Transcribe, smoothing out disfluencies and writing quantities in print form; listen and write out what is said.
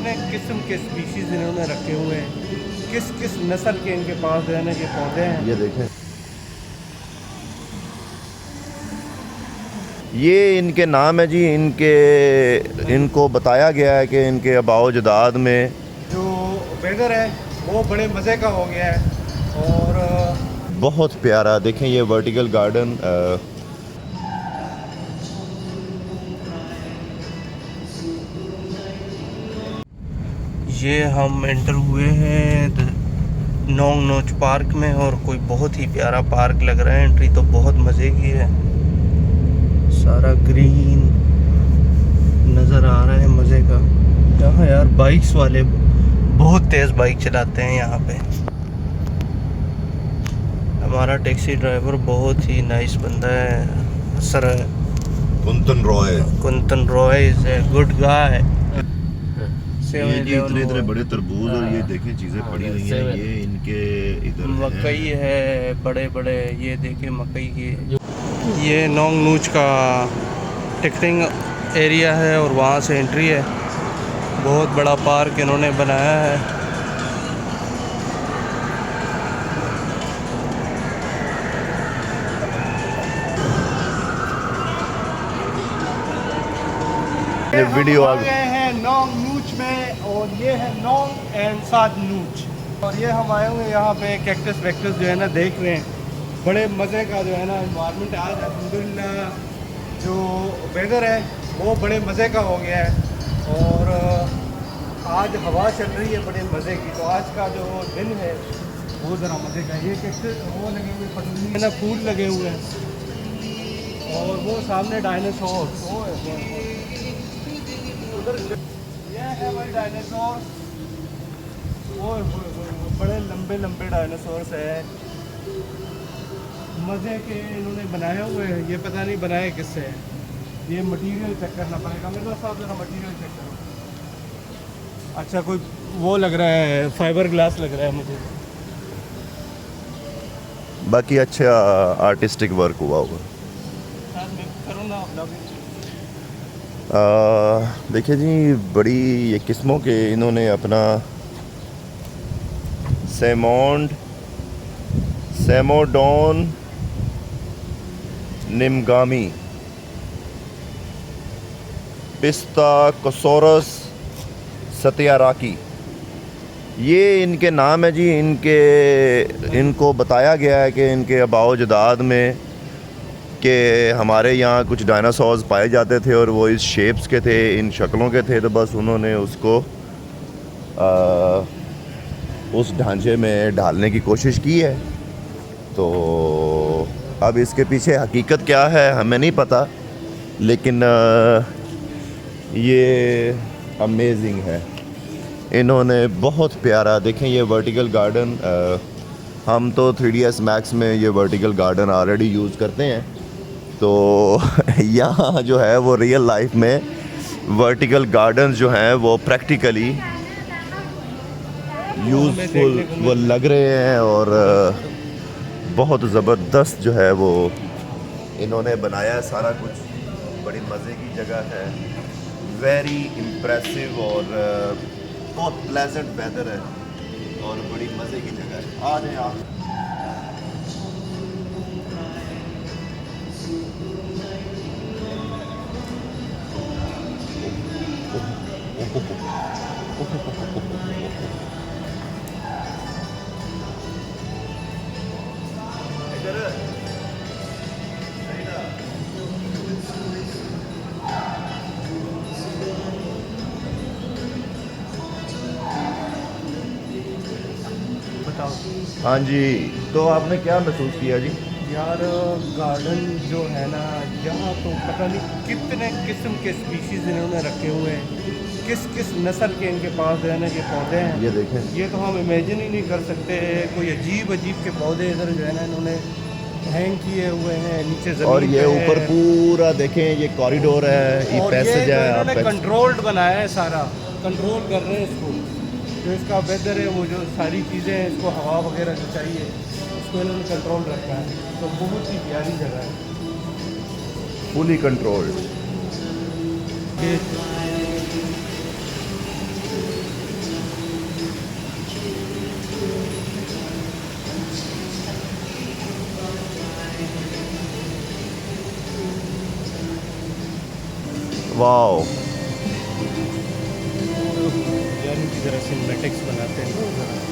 कितने किस्म के स्पीशीज़ इन्होंने रखे हुए हैं, किस किस नस्ल के इनके पास जो है ना ये पौधे हैं। ये देखें, ये इनके नाम है जी। इनको बताया गया है कि इनके आबाओ जदाद में जो वेदर है वो बड़े मज़े का हो गया है और बहुत प्यारा। देखें ये वर्टिकल गार्डन, ये हम एंटर हुए हैं नोंग नोच पार्क में और कोई बहुत ही प्यारा पार्क लग रहा है। एंट्री तो बहुत मज़े की है, सारा ग्रीन नज़र आ रहा है, मज़े का। यहाँ यार बाइक्स वाले बहुत तेज़ बाइक चलाते हैं यहाँ पे। हमारा टैक्सी ड्राइवर बहुत ही नाइस बंदा है, sir Kuntan Roy is a good guy. ये जी इतने इतने बड़े तरबूज और ये देखें चीज़ें पड़ी हुई हैं, ये इनके इधर मकई है बड़े बड़े, ये देखें मकई की। ये नोंग नूच का टिकटिंग एरिया है और वहाँ से एंट्री है। बहुत बड़ा पार्क इन्होंने बनाया है। ये वीडियो आ गए हैं नोंग नूच में और ये है नोंग एंड साद नूच। और ये हम आए हुए यहाँ पे कैक्टस वैक्टस जो है ना देख रहे हैं। बड़े मज़े का जो है ना इन्वायरमेंट आज अल्हम्दुलिल्लाह जो वेदर है वो बड़े मज़े का हो गया है और आज हवा चल रही है बड़े मज़े की। तो आज का जो दिन है वो ज़रा मज़े का। ये कैक्टस वो लगे हुए पटनी ना फूल लगे हुए हैं और वो सामने डायनासोर उधर ये है भाई डायनासोर। वो बड़े लंबे लंबे डायनासोर्स है, मज़े के इन्होंने बनाए हुए हैं। ये पता नहीं बनाए किससे है, ये मटेरियल चेक करना पड़ेगा मेरे साथ ज़रा मटेरियल चेक करो। अच्छा कोई वो लग रहा है, फाइबर ग्लास लग रहा है मुझे। बाकी अच्छा आर्टिस्टिक वर्क हुआ होगा। करो ना देखिए जी बड़ी ये किस्मों के इन्होंने अपना सेमोडोन निमगामी, पिस्ता कोसोरस सत्याराकी, ये इनके नाम है जी। इनको बताया गया है कि इनके आबाओ जदाद में कि हमारे यहाँ कुछ डायनासोर्स पाए जाते थे और वो इस शेप्स के थे, इन शक्लों के थे। तो बस उन्होंने उसको उस ढांचे में ढालने की कोशिश की है। तो अब इसके पीछे हकीकत क्या है हमें नहीं पता, लेकिन ये अमेजिंग है। इन्होंने बहुत प्यारा, देखें ये वर्टिकल गार्डन, हम तो 3ds Max में ये वर्टिकल गार्डन ऑलरेडी यूज़ करते हैं। तो यहाँ जो है वो रियल लाइफ में वर्टिकल गार्डन्स जो हैं वो प्रैक्टिकली यूज़फुल वो लग रहे हैं और बहुत ज़बरदस्त जो है वो इन्होंने बनाया है सारा कुछ। बड़ी मज़े की जगह है, वेरी इम्प्रेसिव और बहुत प्लेजेंट वेदर है और बड़ी मज़े की जगह है। आ जाए आप। बताओ हाँ जी, तो आपने क्या महसूस किया जी? यार गार्डन जो है ना यहाँ तो पता नहीं कितने किस्म के स्पीशीज़ इन्होंने रखे हुए हैं, किस किस नस्ल के इनके पास जो है ना ये पौधे हैं। ये देखें, ये तो हम इमेजिन ही नहीं कर सकते। कोई अजीब अजीब के पौधे इधर जो है ना इन्होंने हैंग किए हुए हैं नीचे ज़मीन और ये पे ऊपर है। पूरा देखें, ये कॉरिडोर है, ये और पैसेज ये है। इन्होंने कंट्रोल्ड बनाया है, सारा कंट्रोल कर रहे हैं इसको। जो इसका वेदर है वो जो सारी चीज़ें हैं, इसको हवा वगैरह जो चाहिए उसको इन्होंने कंट्रोल रखा है। तो बहुत ही प्यारी जगह है, फुली कंट्रोल्ड। वाओ, यानी की जरा सिनेमैटिक्स बनाते हैं ना जरा।